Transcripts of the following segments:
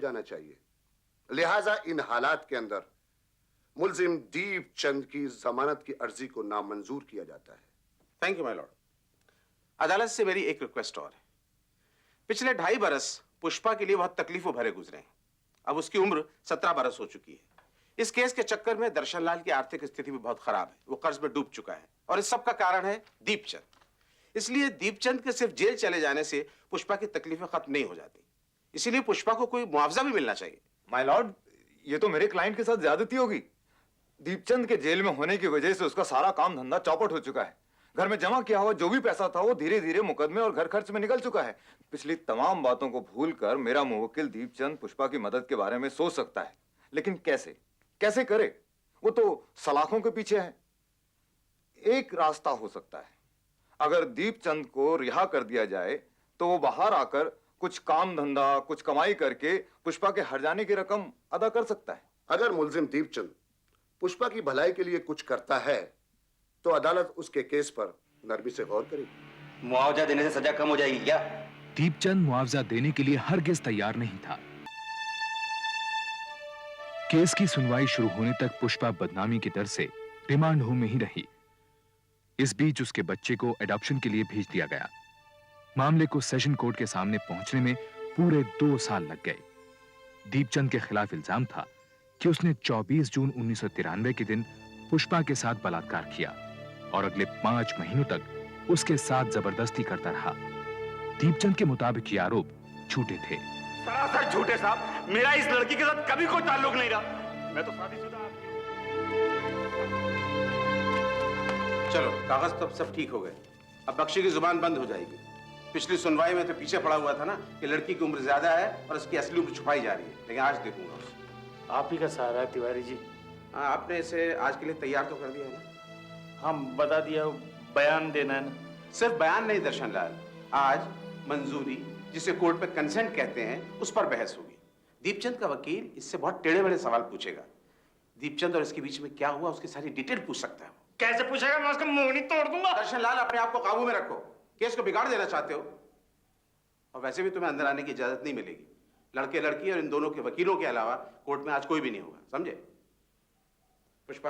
जाना चाहिए। लिहाजा इन हालात के अंदर मुल्जिम दीपचंद की जमानत की अर्जी को नामंजूर किया जाता है। Thank you my Lord. अदालत से मेरी एक रिक्वेस्ट और है। पिछले 2.5 बरस पुष्पा के लिए बहुत तकलीफों भरे गुजरे हैं। अब उसकी उम्र 17 बरस हो चुकी है। इस केस के चक्कर में दर्शन लाल की आर्थिक स्थिति भी बहुत खराब है। वो कर्ज में डूब चुका है और इस सब का कारण है दीपचंद। इसलिए दीपचंद के सिर्फ जेल चले जाने से पुष्पा की तकलीफें खत्म नहीं हो जाती। इसीलिए पुष्पा को कोई मुआवजा भी मिलना चाहिए। माय लॉर्ड, ये तो मेरे क्लाइंट के साथ ज्यादती होगी। दीपचंद के जेल में होने की वजह से उसका सारा काम धंधा चौपट हो चुका है। घर में जमा किया हुआ जो भी पैसा था वो धीरे धीरे मुकदमे और घर खर्च में निकल चुका है। पिछली तमाम बातों को भूलकर मेरा मुवक्किल दीपचंद पुष्पा की मदद के बारे में सोच सकता है, लेकिन कैसे कैसे करे? वो तो सलाखों के पीछे है। एक रास्ता हो सकता है, अगर दीपचंद को रिहा कर दिया जाए तो वो बाहर आकर कुछ काम धंधा, कुछ कमाई करके पुष्पा के हर जाने की रकम अदा कर सकता है। अगर मुल्जिम दीपचंद पुष्पा की भलाई के लिए कुछ करता है तो अदालत उसके केस पर नरमी से गौर करेगी। मुआवजा देने से सजा कम हो जाएगी क्या? दीपचंद मुआवजा देने के लिए हरगिज तैयार नहीं था। केस की सुनवाई शुरू होने तक पुष्पा बदनामी की डर से रिमांड होम में ही रही। इस बीच उसके बच्चे को एडॉप्शन के लिए भेज दिया गया। मामले को सेशन कोर्ट के सामने पहुंचने में पूरे 2 साल लग गए। दीपचंद के खिलाफ इल्जाम था कि उसने 24 जून 1993 के दिन पुष्पा के साथ बलात्कार किया और अगले 5 महीनों तक उसके साथ जबरदस्ती करता रहा। दीपचंद के मुताबिक ये आरोप झूठे थे। सरासर झूठे साहब। मेरा इस लड़की के साथ कभी कोई ताल्लुक नहीं रहा। मैं तो शादीशुदा आदमी हूं। चलो, कागज तो सब ठीक हो गए। अब बख्शी की जुबान बंद हो जाएगी। पिछली सुनवाई में तो पीछे पड़ा हुआ था ना कि लड़की की उम्र ज्यादा है और उसकी असली उम्र छुपाई जा रही है, लेकिन आज देखूंगा उसे। आप ही का सहारा है तिवारी जी। हाँ, आपने इसे आज के लिए तैयार तो कर दिया है ना? हम बता दिया, बयान देना है ना? सिर्फ बयान नहीं दर्शन लाल, आज मंजूरी, जिसे कोर्ट में कंसेंट कहते हैं, उस पर बहस होगी। दीपचंद का वकील इससे बहुत टेढ़े बड़े सवाल पूछेगा। दीपचंद और इसके बीच में क्या हुआ उसकी सारी डिटेल पूछ सकता है। कैसे पूछेगा? मैं उसका मुंह नहीं तोड़ दूंगा। दर्शन लाल, अपने आप को काबू में रखो। केस को बिगाड़ देना चाहते हो? और वैसे भी तुम्हें अंदर आने की इजाजत नहीं मिलेगी। लड़के लड़की और इन दोनों के वकीलों के अलावा कोर्ट में आज कोई भी नहीं होगा, समझे? पुष्पा,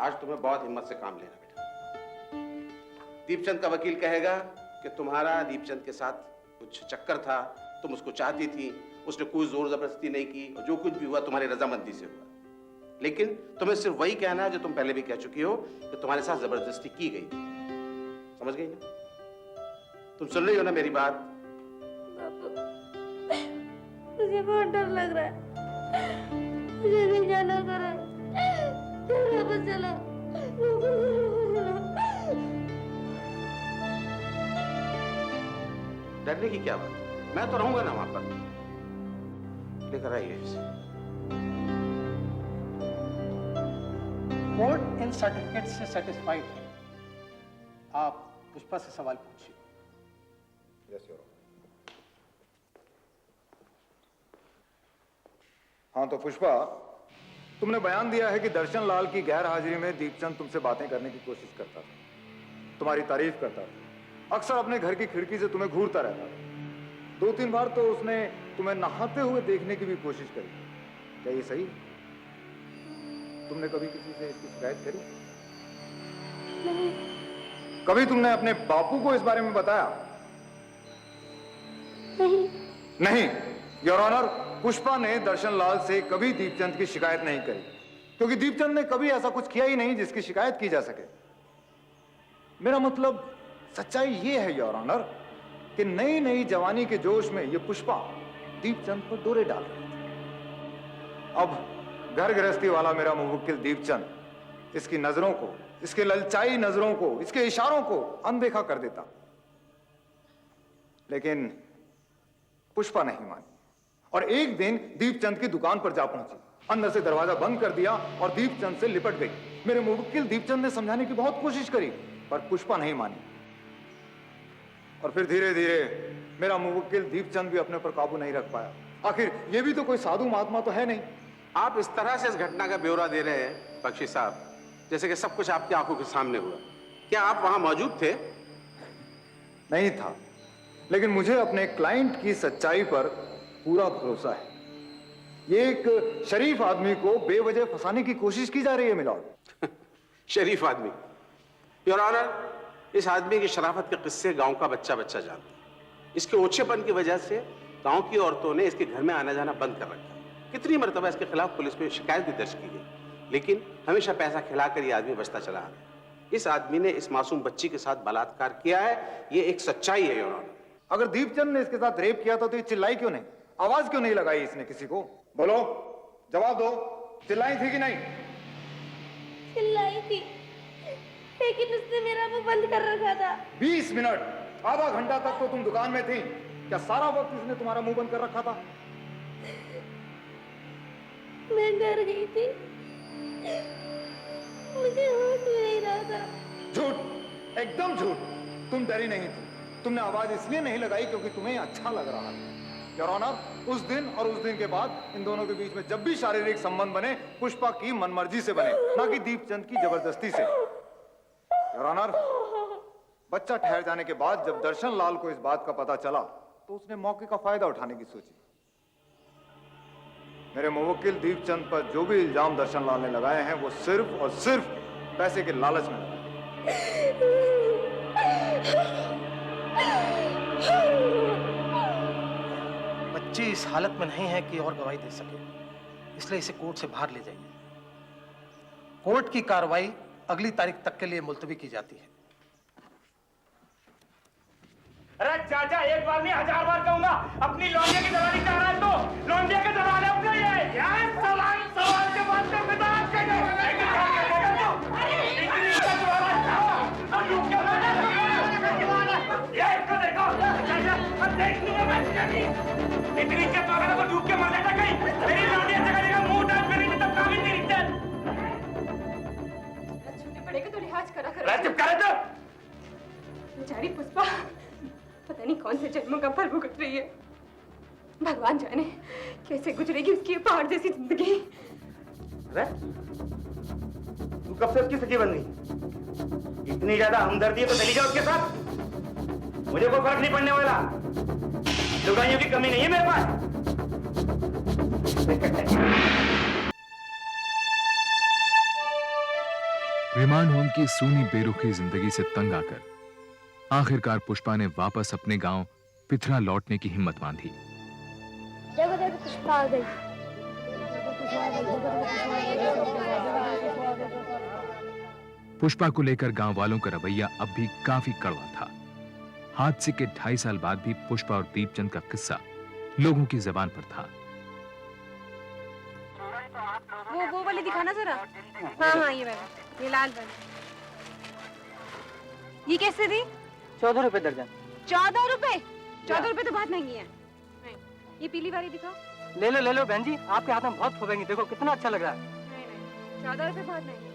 आज तुम्हें बहुत हिम्मत से काम लेना बेटा। दीपचंद का वकील कहेगा कि तुम्हारा दीपचंद के साथ कुछ चक्कर था, तुम उसको चाहती थी, उसने कोई जोर जबरदस्ती नहीं की और जो कुछ भी हुआ तुम्हारी रजामंदी से हुआ। लेकिन तुम्हें सिर्फ वही कहना है जो तुम पहले भी कह चुकी हो कि तुम्हारे साथ जबरदस्ती की गई। समझ गई ना? तुम सुन रही हो ना मेरी बात? मुझे बहुत डर लग रहा है। मुझे नहीं जाना करा। वापस चला। डरने की क्या बात है? मैं तो रहूंगा ना वहां पर। लेकर आइए इसे। कोर्ट इन सर्टिफिकेट से सेटिस्फाइड है। आप पुष्पा से सवाल पूछिए। हाँ, तो पुष्पा, तुमने बयान दिया है कि दर्शन लाल की गैर हाजिरी में दीपचंद तुमसे बातें करने की कोशिश करता था, तुम्हारी तारीफ करता था, अक्सर अपने घर की खिड़की से तुम्हें घूरता रहता था। 2-3 बार तो उसने तुम्हें नहाते हुए देखने की भी कोशिश करी। क्या ये सही? तुमने कभी किसी से इसकी शिकायत करी? नहीं। कभी तुमने अपने बापू को इस बारे में बताया? नहीं। नहीं, योर ऑनर, पुष्पा ने दर्शन लाल से कभी दीपचंद की शिकायत नहीं करी, क्योंकि दीपचंद ने कभी ऐसा कुछ किया ही नहीं जिसकी शिकायत की जा सके। मेरा मतलब, सच्चाई ये है योर ऑनर कि नई नई जवानी के जोश में ये पुष्पा दीपचंद पर डोरे डाल रही थी। अब घर गृहस्थी वाला मेरा मुवक्किल दीपचंद इसकी नजरों को, इसके ललचाई नजरों को, इसके इशारों को अनदेखा कर देता, लेकिन पुष्पा नहीं मानी और एक दिन दीपचंद की दुकान पर जा पहुंची, अंदर से दरवाजा बंद कर दिया और दीपचंद से लिपट गई। मेरे मुवक्किल दीपचंद ने समझाने की बहुत कोशिश करी, पर पुष्पा नहीं मानी। और फिर धीरे धीरे मेरा मुवक्किल दीपचंद भी अपने पर काबू नहीं रख पाया। आखिर ये भी तो कोई साधु महात्मा तो है नहीं। आप इस तरह से इस घटना का ब्यौरा दे रहे हैं बख्शी साहब, जैसे कि सब कुछ आपकी आंखों के सामने हुआ। क्या आप वहां मौजूद थे? नहीं था, लेकिन मुझे अपने क्लाइंट की सच्चाई पर पूरा भरोसा है। ये एक शरीफ आदमी को बेवजह फंसाने की कोशिश की जा रही है मिलॉर्ड। शरीफ आदमी? योर ऑनर, इस आदमी की शराफत के किस्से गांव का बच्चा बच्चा जानता है। इसके ओछेपन की वजह से गांव की औरतों ने इसके घर में आना जाना बंद कर रखा है। कितनी मरतबा इसके खिलाफ पुलिस में शिकायत भी दर्ज की गई, लेकिन हमेशा पैसा खिलाकर ये आदमी बचता चला आ रहा है। इस आदमी ने इस मासूम बच्ची के साथ बलात्कार किया है, ये एक सच्चाई है योर ऑनर। अगर दीपचंद ने इसके साथ रेप किया था तो ये चिल्लाई क्यों नहीं, आवाज क्यों नहीं लगाई इसने किसी को? बोलो, जवाब दो, चिल्लाई थी कि नहीं? चिल्लाई थी, लेकिन उसने मेरा मुंह बंद कर रखा था। 20 मिनट, आधा घंटा तक तो तुम दुकान में थी, क्या सारा वक्त इसने तुम्हारा मुंह बंद कर रखा था? मैं डर गई थी, मुझे होश नहीं रहा था। झूठ, एकदम झूठ। तुम डरी नहीं थी, तुमने आवाज इसलिए नहीं लगाई क्योंकि तुम्हें अच्छा लग रहा था। योर ऑनर, उस दिन और उस दिन के बाद इन दोनों के बीच में जब भी शारीरिक संबंध बने, पुष्पा की मनमर्जी से बने, ना कि दीपचंद की जबरदस्ती से। योर ऑनर, बच्चा ठहर जाने के बाद जब दर्शन लाल को इस बात का पता चला तो उसने मौके का फायदा उठाने की सोची। मेरे मुवक्किल दीपचंद पर जो भी इल्जाम दर्शन लाल ने लगाए हैं वो सिर्फ और सिर्फ पैसे के लालच में लगाए। बच्ची इस हालत में नहीं है कि और गवाही दे सके, इसलिए इसे कोर्ट से बाहर ले जाइए। कोर्ट की कार्रवाई अगली तारीख तक के लिए मुलतवी की जाती है। अरे चाचा, एक बार नहीं 1000 बार कहूंगा, अपनी लौंडिया की दलाली कर रहा है तो लौंडिया के दलाल है अपना ये। क्या है सवाल के बाद में बिदात कर दो। इतनी इज्जत वाला और लूट के मारा। ये इसको देखो, चाचा, अब देख लूंगा मैं तुझे। इतनी इज्जत वाला को डूब के मर जाता कहीं। मेरी लौंडिया जगह जगह मुंह डाल, मेरी तब काबिल नहीं इज्जत। छूटे पड़ेगा तो लिहाज करा कर। चुप कर तो। बेचारी पुष्पा पता नहीं कौन से जन्मों का फल भुगत रही है। भगवान जाने कैसे गुजरेगी उसकी ये पहाड़ जैसी जिंदगी। अरे तू कब से उसकी सखी बन गई? इतनी ज्यादा हमदर्दी है तो चली जाओ उसके साथ, मुझे कोई फर्क नहीं पड़ने वाला। लुगाइयों की कमी नहीं है मेरे पास। रिमांड होम की सूनी बेरुखी जिंदगी से तंग आकर आखिरकार पुष्पा ने वापस अपने गांव पिथरा लौटने की हिम्मत बांधी। देखो देखो, पुष्पा आ गई। पुष्पा को लेकर गांव वालों का रवैया अब भी काफी कड़वा था। हादसे के 2.5 साल बाद भी पुष्पा और दीपचंद का किस्सा लोगों की जुबान पर था। वो वाली दिखाना जरा। हाँ ये वाला, ये लाल वाला। ये कैसे दी? 14 रुपए दर्जन। 14 रुपए? 14 रुपए तो बहुत महंगी है। ये पीली वाली दिखाओ। ले लो बहन जी, आपके हाथ में बहुत फूबेंगी, देखो कितना अच्छा लग रहा है। नहीं 14 रुपए बहुत महंगी।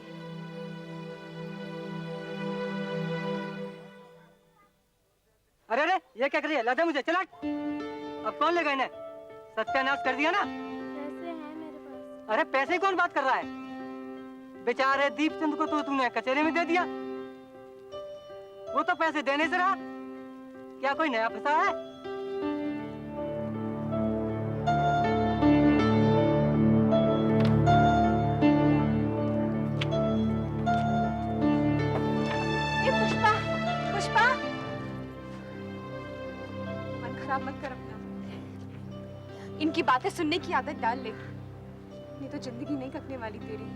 अरे ये क्या कर रही है? ला दे मुझे, चला। अब कौन लेगा इन्हें? सत्यानाश कर दिया ना। पैसे हैं मेरे पास। अरे पैसे कौन बात कर रहा है? बेचारे दीपचंद को तो तुमने कचहरी में दे दिया, वो तो पैसे देने से रहा। क्या कोई नया फंसा है? ये पुष्पा मन खराब मत कर अपना। इनकी बातें सुनने की आदत डाल ले, नहीं तो जिंदगी नहीं कटने वाली तेरी।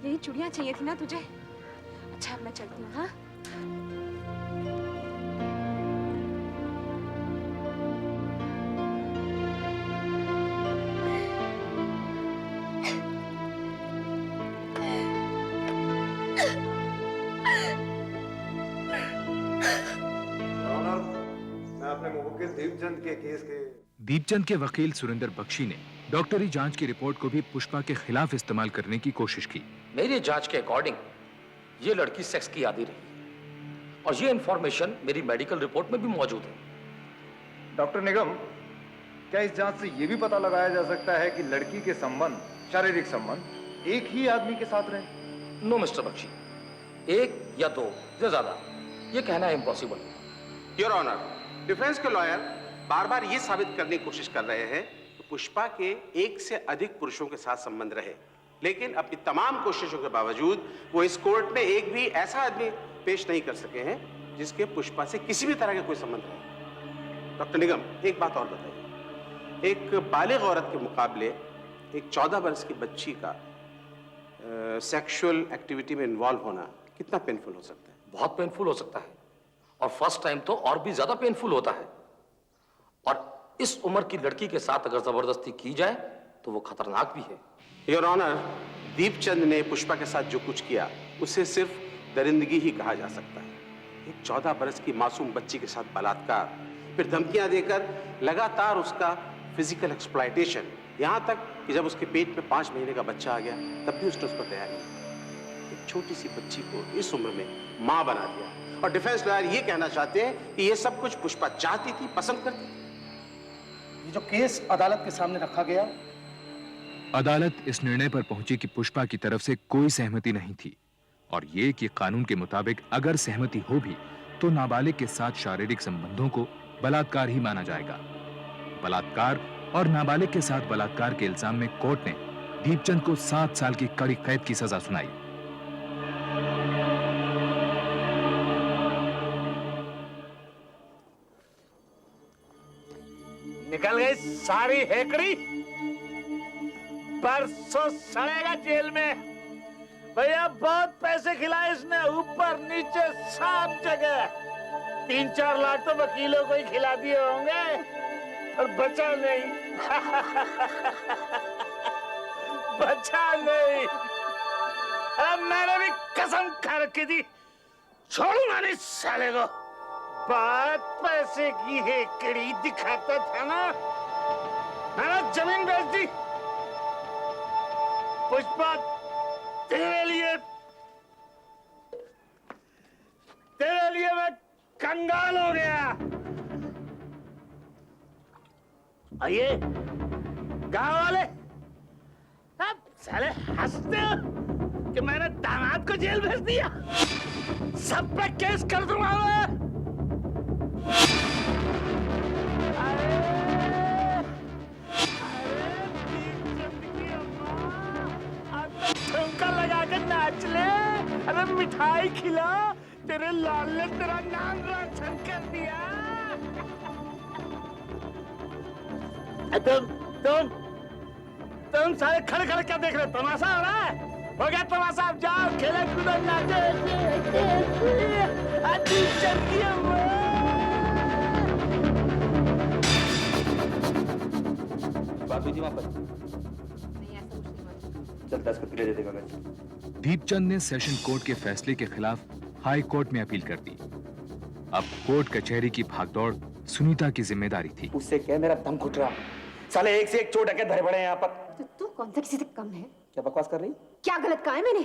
यही चूड़ियां चाहिए थी ना तुझे? अच्छा अब मैं चलती हूँ। हाँ मैं अपने मुवक्किल दीपचंद के केस के दीपचंद के वकील सुरेंद्र बख्शी ने डॉक्टरी जांच की रिपोर्ट को भी पुष्पा के खिलाफ इस्तेमाल करने की कोशिश की। मेरी जांच के अकॉर्डिंग ये लड़की सेक्स की आदी रही और ये इंफॉर्मेशन मेरी मेडिकल रिपोर्ट में भी मौजूद है। डॉक्टर निगम, क्या इस जांच से यह भी पता लगाया जा सकता है कि लड़की के संबंध, शारीरिक संबंध, एक ही आदमी के साथ रहे? नो मिस्टर बख्शी, एक या दो या ज्यादा, ये कहना इम्पॉसिबल है। योर ऑनर, डिफेंस के लॉयर बार बार ये साबित करने की कोशिश कर रहे हैं कि पुष्पा के एक से अधिक पुरुषों के साथ संबंध रहे, लेकिन अपनी तमाम कोशिशों के बावजूद वो इस कोर्ट में एक भी ऐसा आदमी पेश नहीं कर सके हैं जिसके पुष्पा से किसी भी तरह का कोई संबंध रहे। डॉक्टर निगम, एक बात और बताइए, एक बालिग औरत के मुकाबले एक 14 वर्ष की बच्ची का सेक्सुअल एक्टिविटी में इन्वॉल्व होना कितना पेनफुल हो सकता है? बहुत पेनफुल हो सकता है, और फर्स्ट टाइम तो और भी ज्यादा पेनफुल होता है। और इस उम्र की लड़की के साथ अगर जबरदस्ती की जाए तो वो खतरनाक भी है। योर ऑनर, दीपचंद ने पुष्पा के साथ जो कुछ किया उसे सिर्फ दरिंदगी ही कहा जा सकता है। एक 14 बरस की मासूम बच्ची के साथ बलात्कार, फिर धमकियां देकर लगातार उसका फिजिकल एक्सप्लॉयटेशन, यहां तक कि जब उसके पेट में 5 महीने का बच्चा आ गया तब भी उसने उसको दया नहीं। एक छोटी सी बच्ची को इस उम्र में मां बना दिया। और डिफेंस लॉयर ये कहना चाहते हैं कि ये सब कुछ पुष्पा चाहती थी, पसंद करती थी। ये जो केस अदालत के सामने रखा गया, अदालत इस निर्णय पर पहुंची कि पुष्पा की तरफ से कोई सहमति नहीं थी, और ये कि कानून के मुताबिक अगर सहमति हो भी तो नाबालिग के साथ शारीरिक संबंधों को बलात्कार ही माना जाएगा। बलात्कार और नाबालिग के साथ बलात्कार के इल्जाम में कोर्ट ने दीपचंद को 7 साल की कड़ी कैद की सजा सुनाई। निकल गई सारी हेकड़ी, परसों सड़ेगा जेल में। भैया बहुत पैसे खिलाए इसने, ऊपर नीचे सब जगह। 3-4 लाख तो वकीलों को ही खिला दिए होंगे, और बचा नहीं। बचा नहीं। अब मैंने भी कसम खा रखी थी, छोड़ूंगा नहीं साले को। बात पैसे की हेकड़ी दिखाता था ना, मैंने जमीन बेच दी। पुष्पा तेरे लिए मैं कंगाल हो गया। आइए गांव वाले, अब साले हंसते हो कि मैंने दामाद को जेल भेज दिया। सब पे केस कर दूंगा मैं। ठुमका लगा कर नाच ले, अरे मिठाई खिला, तेरे लाल ने तेरा नाम रोशन कर दिया। तुम सारे खड़े खड़े क्या देख रहे हो? तमाशा हो रहा है? हो गया तमाशा, अब जाओ खेले कूदो नाचो। बात हुई थी वहां पर? चल 10 को पीले दे देगा। दीपचंद ने सेशन कोर्ट के फैसले के खिलाफ हाई कोर्ट में अपील कर दी। अब कोर्ट कचहरी की भागदौड़ सुनीता की जिम्मेदारी थी। उससे क्या मेरा दम घुट रहा, साले एक से एक चोर डकैत भरे पड़े हैं यहाँ पर। तो तू कौन सा किसी से कम है? क्या बकवास कर रही? क्या गलत कहा है मैंने?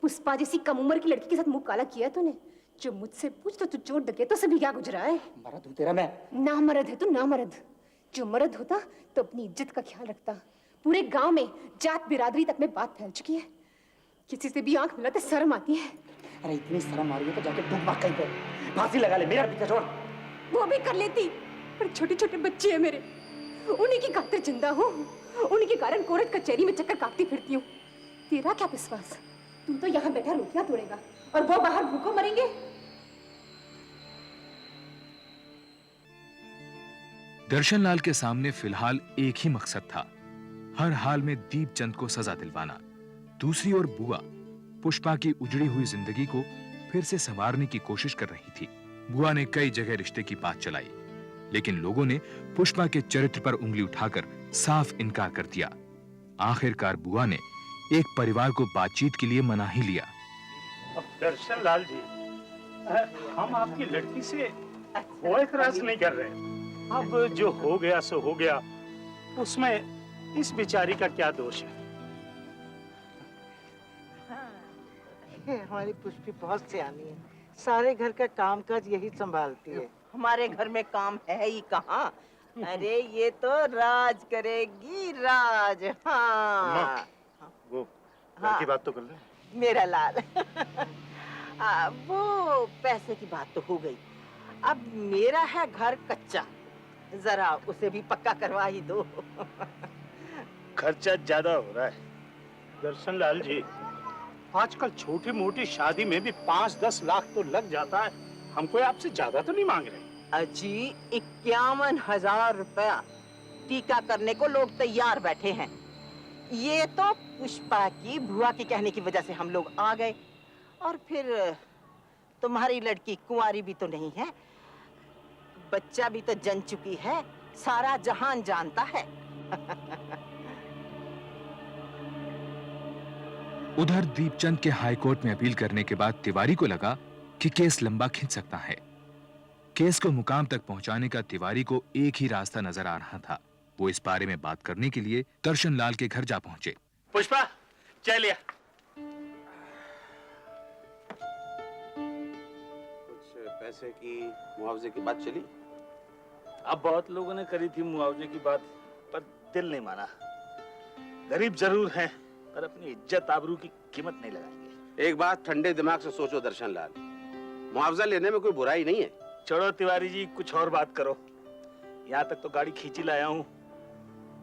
पुष्पा जैसी कम उम्र की लड़की के साथ मुंह काला किया तूने। जो मुझसे पूछ तो तू चोर डकैतों से भी क्या गुजरा है? मर्द हूँ तेरा मैं। ना मर्द है तू, ना मर्द। जो मर्द होता तो अपनी इज्जत का ख्याल रखता। पूरे गांव में जात बिरादरी तक में बात फैल चुकी है, किसी से भी आंख मिलाते शर्म आती है। अरे इतनी शर्म आ रही है तो जाके डूब मार कहीं पे, फांसी लगा ले, मेरा पीछा छोड़। वो भी कर लेती, पर छोटे छोटे बच्चे हैं मेरे, उन्हीं की खातिर जिंदा हूँ। उन्हीं के कारण कोर्ट कचहरी में चक्कर काटती फिरती हूँ। तेरा क्या विश्वास? तू तो यहाँ बैठा रोटियां तोड़ेगा और वो बाहर भूखों मरेंगे। दर्शन लाल के सामने फिलहाल एक ही मकसद था, हर हाल में दीपचंद को सजा दिलवाना। दूसरी ओर बुआ पुष्पा की उजड़ी हुई जिंदगी को फिर से संवारने की कोशिश कर रही थी। बुआ ने कई जगह रिश्ते की बात चलाई, लेकिन लोगों ने पुष्पा के चरित्र पर उंगली उठाकर साफ इनकार कर दिया। आखिरकार बुआ ने एक परिवार को बातचीत के लिए मना ही लिया। अब दर्शन लाल जी, हम आपकी लड़की से कोई एतराज नहीं कर रहे। अब जो हो गया सो हो गया, उसमें इस बेचारी का क्या दोष है? हमारी पुष्पी बहुत सियानी है, सारे घर का कामकाज यही संभालती है। हमारे घर में काम है ही कहाँ। अरे ये तो राज करेगी, राज। हाँ वो घर की बात तो कर ले। मेरा लाल। वो पैसे की बात तो हो गई, अब मेरा है घर कच्चा, जरा उसे भी पक्का करवा ही दो। खर्चा ज्यादा हो रहा है दर्शन लाल जी। आजकल छोटी मोटी शादी में भी 5-10 लाख तो लग जाता है। हम कोई आपसे ज्यादा तो नहीं मांग रहे। अजी 51,000 रुपया टीका करने को लोग तैयार बैठे हैं। ये तो पुष्पा की बुआ की कहने की वजह से हम लोग आ गए। और फिर तुम्हारी लड़की कुंवारी भी तो नहीं है, बच्चा भी तो जन चुकी है, सारा जहान जानता है। उधर दीपचंद के हाईकोर्ट में अपील करने के बाद तिवारी को लगा कि केस लंबा खिंच सकता है। केस को मुकाम तक पहुंचाने का तिवारी को एक ही रास्ता नजर आ रहा था। वो इस बारे में बात करने के लिए दर्शन लाल के घर जा पहुंचे। पुष्पा चाय लिया। कुछ पैसे की मुआवजे की बात चली? अब बहुत लोगों ने करी थी मुआवजे की बात, पर दिल नहीं माना। गरीब जरूर हैं, पर अपनी इज्जत आबरू की कीमत नहीं लगाएंगे। एक बात ठंडे दिमाग से सोचो दर्शन लाल, मुआवजा लेने में कोई बुराई नहीं है। छोड़ो तिवारी जी, कुछ और बात करो। यहाँ तक तो गाड़ी खींची लाया हूँ,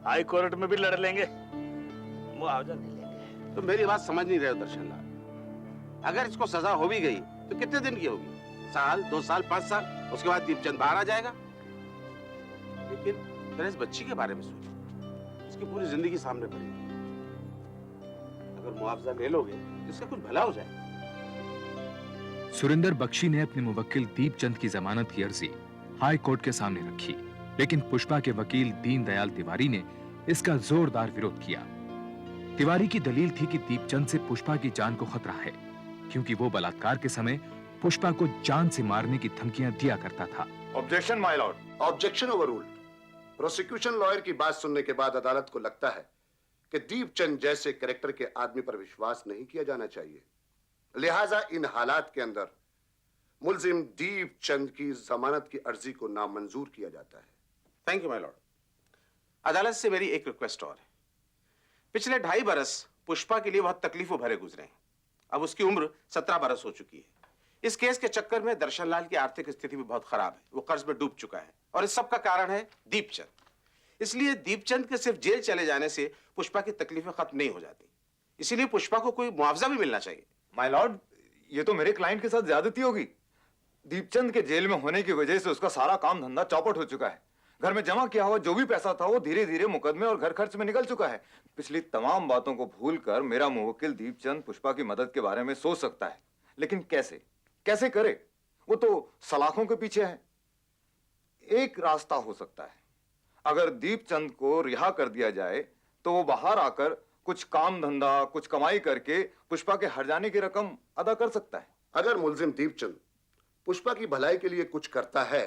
हाई कोर्ट में भी लड़ लेंगे, मुआवजा नहीं लेंगे। तो मेरी बात समझ नहीं रहे हो दर्शन लाल। अगर इसको सजा हो भी गई तो कितने दिन की होगी? साल, 2 साल, 5 साल, उसके बाद दीपचंद बाहर आ जाएगा। लेकिन जरा इस बच्ची के बारे में सोचो, उसकी पूरी जिंदगी सामने पड़ी। अगर मुआवजा ले लोगे तो इसका कुछ भला हो जाए। सुरेंद्र बख्शी ने अपने मुवक्किल दीपचंद की जमानत की अर्जी हाई कोर्ट के सामने रखी, लेकिन पुष्पा के वकील दीनदयाल तिवारी ने इसका जोरदार विरोध किया। तिवारी की दलील थी कि दीपचंद से पुष्पा की जान को खतरा है, क्योंकि वो बलात्कार के समय पुष्पा को जान से मारने की धमकियां दिया करता था। Objection my Lord. Objection overruled. Prosecution lawyer की बात सुनने के बाद अदालत को लगता है कि दीपचंद जैसे कैरेक्टर के आदमी पर विश्वास नहीं किया जाना चाहिए। लिहाजा इन हालात के अंदर मुल्जिम दीपचंद की जमानत की अर्जी को नामंजूर किया जाता है। Thank you my Lord. अदालत से मेरी एक रिक्वेस्ट और है। पिछले 2.5 बरस पुष्पा के लिए बहुत तकलीफों भरे गुजरे हैं। अब उसकी उम्र 17 बरस हो चुकी है। इस केस के चक्कर में दर्शन लाल की आर्थिक स्थिति भी बहुत खराब है। वो कर्ज में डूब चुका है और इस सब का कारण है दीपचंद। इसलिए दीपचंद के सिर्फ जेल चले जाने से पुष्पा की तकलीफें खत्म नहीं हो जाती। इसीलिए पुष्पा को कोई मुआवजा भी मिलना चाहिए। माय लॉर्ड, ये तो मेरे क्लाइंट के साथ ज्यादती होगी। दीपचंद के जेल में होने की वजह से उसका सारा काम धंधा चौपट हो चुका है। घर में जमा किया हुआ जो भी पैसा था वो धीरे धीरे मुकदमे और घर खर्च में निकल चुका है। पिछली तमाम बातों को भूलकर मेरा मुवक्किल दीपचंद पुष्पा की मदद के बारे में सोच सकता है, लेकिन कैसे कैसे करे? वो तो सलाखों के पीछे है। एक रास्ता हो सकता है, अगर दीपचंद को रिहा कर दिया जाए तो वो बाहर आकर कुछ काम धंधा, कुछ कमाई करके पुष्पा के हर जाने की रकम अदा कर सकता है। अगर मुल्जिम दीपचंद पुष्पा की भलाई के लिए कुछ करता है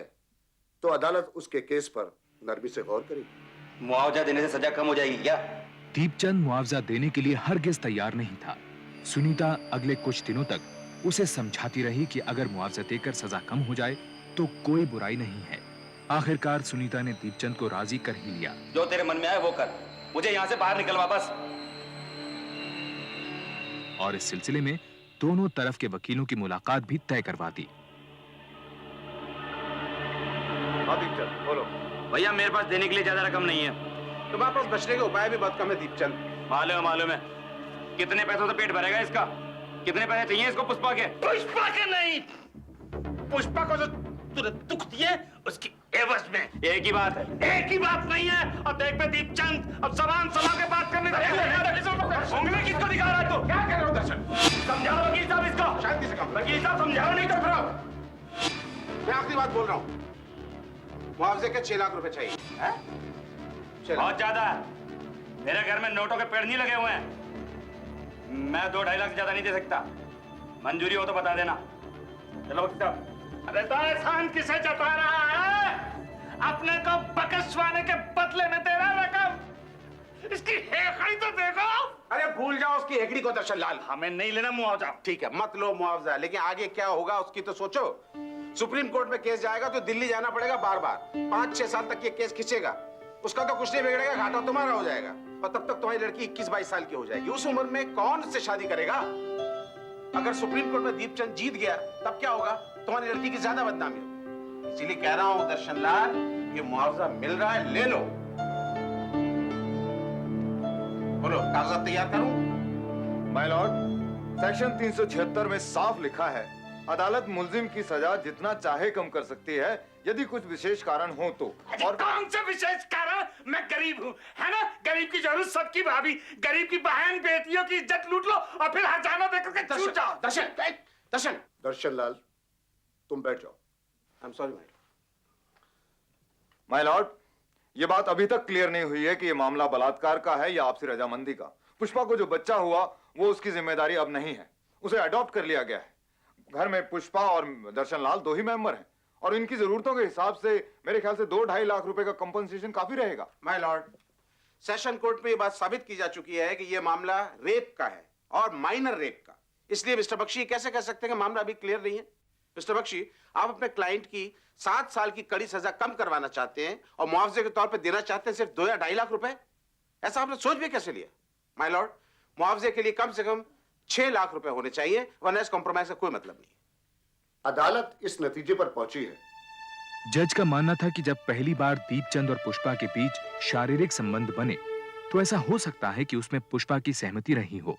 तो अदालत उसके केस पर नरमी से गौर करेगी। मुआवजा देने से सजा कम हो जाएगी क्या? दीपचंद मुआवजा देने के लिए हरगिज तैयार नहीं था। सुनीता अगले कुछ दिनों तक उसे समझाती रही कि अगर मुआवजा देकर सजा कम हो जाए तो कोई बुराई नहीं है। आखिरकार सुनीता ने दीपचंद को राजी कर ही लिया। जो तेरे मन में आए वो कर, मुझे यहाँ से बाहर निकल वापस। और इस सिलसिले में दोनों तरफ के वकीलों की मुलाकात भी तय करवा दी। दीपचंद बोलो। भैया मेरे पास देने के लिए ज्यादा रकम नहीं है। तुम्हारे पास बचने के उपाय भी बहुत कम है दीपचंद। मालूम है। कितने पैसों से पेट भरेगा इसका? कितने पैसे चाहिए इसको पुष्पा के? पुष्पा के नहीं, पुष्पा को जो तूने दुख दिए उसकी एवज में। एक ही बात है, एक ही बात नहीं है। अब देख पे दीपचंद, अब जबान संभाल के बात करने उंगली किसको दिखा रहा है तू? क्या कर रहे हो दर्शन? समझाओ वकील साहब इसको। शांति से कम। वकील साहब समझाओ, नहीं तो फिर मैं आखिरी बात बोल रहा हूँ। मुआवजे के 6 लाख रुपए चाहिए। बहुत ज्यादा है। मेरे घर में नोटों के पेड़ नहीं लगे हुए हैं। मैं 2-2.5 लाख से ज्यादा नहीं दे सकता। मंजूरी हो तो बता देना। चलो वकील साहब। अरे तो एहसान किसे जता रहा है? अपने को बकसवाने के बदले में दे रहा रकम। इसकी हेकड़ी तो देखो। अरे भूल जाओ उसकी हेकड़ी को दर्शन लाल। हमें नहीं लेना मुआवजा। ठीक है, मत लो मुआवजा, लेकिन आगे क्या होगा उसकी तो सोचो। सुप्रीम कोर्ट में केस जाएगा तो दिल्ली जाना पड़ेगा बार बार। 5-6 साल तक ये केस खींचेगा। उसका तो कुछ नहीं बिगड़ेगा, घाटा तुम्हारा हो जाएगा। और तब तक तुम्हारी लड़की 21-22 साल की हो जाएगी। उस उम्र में कौन उससे शादी करेगा? अगर सुप्रीम कोर्ट में दीपचंद जीत गया तब क्या होगा? तुम्हारी लड़की की ज्यादा बदनामी होगी। इसीलिए कह रहा हूं दर्शनलाल, ये मुआवजा मिल रहा है, ले लो। बोलो, कागजात तैयार करूं? माय लॉर्ड, सेक्शन 376 में साफ लिखा है, अदालत मुल्जिम की सजा जितना चाहे कम कर सकती है यदि कुछ विशेष कारण हो तो। और कौन से विशेष कारण? मैं गरीब हूँ, है ना? गरीब की जरूरत सबकी भाभी, गरीब की बहन बेटियों की इज्जत लूट लो और फिर हजाना देकर के छूट जाओ। दर्शन, दर्शनलाल, तुम बैठ जाओ। I am sorry my Lord, ये बात अभी तक क्लियर नहीं हुई है कि ये मामला बलात्कार का है या आपसी रजामंदी का। पुष्पा को जो बच्चा हुआ वो उसकी जिम्मेदारी अब नहीं है, उसे अडॉप्ट कर लिया गया है। घर में पुष्पा और दर्शनलाल दो ही मेंबर हैं और इनकी जरूरतों के हिसाब से मेरे ख्याल से 2-2.5 लाख रुपए का कंपनसेशन काफी रहेगा। माय लॉर्ड, सेशन कोर्ट में ये बात साबित की जा चुकी है कि ये मामला रेप का है और माइनर रेप का। इसलिए मिस्टर बख्शी कैसे कह सकते हैं कि मामला अभी क्लियर नहीं है? मिस्टर बख्शी, आप अपने क्लाइंट की 7 साल की कड़ी सजा कम करवाना चाहते हैं और मुआवजे के तौर पर देना चाहते हैं सिर्फ 2 या 2.5 लाख रुपए। ऐसा आपने सोच भी कैसे लिया? माय लॉर्ड, मुआवजे के लिए कम से कम 6 लाख रुपए होने चाहिए, वरना इस कॉम्प्रोमाइज का कोई मतलब नहीं। अदालत इस नतीजे पर पहुंची है। जज का मानना था कि जब पहली बार दीपचंद और पुष्पा के बीच शारीरिक संबंध बने तो ऐसा हो सकता है कि उसमें पुष्पा की सहमति रही हो,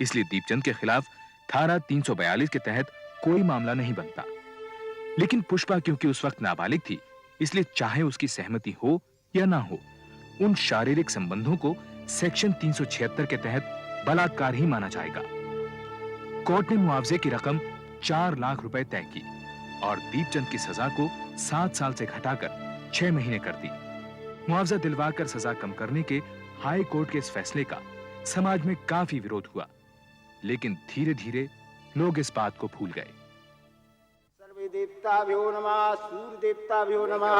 इसलिए दीपचंद के खिलाफ धारा 342 के तहत कोई मामला नहीं बनता। लेकिन पुष्पा क्योंकि उस वक्त नाबालिग थी, इसलिए चाहे उसकी सहमति हो या ना हो, उन शारीरिक संबंधों को सेक्शन 376 के तहत बलात्कार ही माना जाएगा। कोर्ट ने मुआवजे की रकम 4 लाख रुपए तय की और दीपचंद की सजा को 7 साल से घटाकर 6 महीने कर दी। मुआवजा दिलवाकर सजा कम करने के हाई कोर्ट के इस फैसले का समाज में काफी विरोध हुआ, लेकिन धीरे धीरे लोग इस बात को भूल गए। सर्वे देवताभ्यो नमः, सूर्य देवताभ्यो नमः,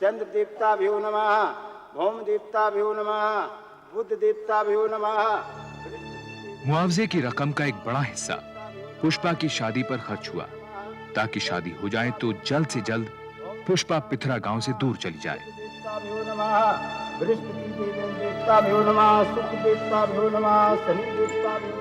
चंद्र देवताभ्यो नमः, भौम देवताभ्यो नमः, बुद्ध देवताभ्यो नमः। मुआवजे की रकम का एक बड़ा हिस्सा पुष्पा की शादी पर खर्च हुआ, ताकि शादी हो जाए तो जल्द से जल्द पुष्पा पिथरा गांव से दूर चली जाए। देवताभ्यो नमः, बृहस्पति देवताभ्यो नमः, शुक्र देवताभ्यो नमः, शनि देवताभ्यो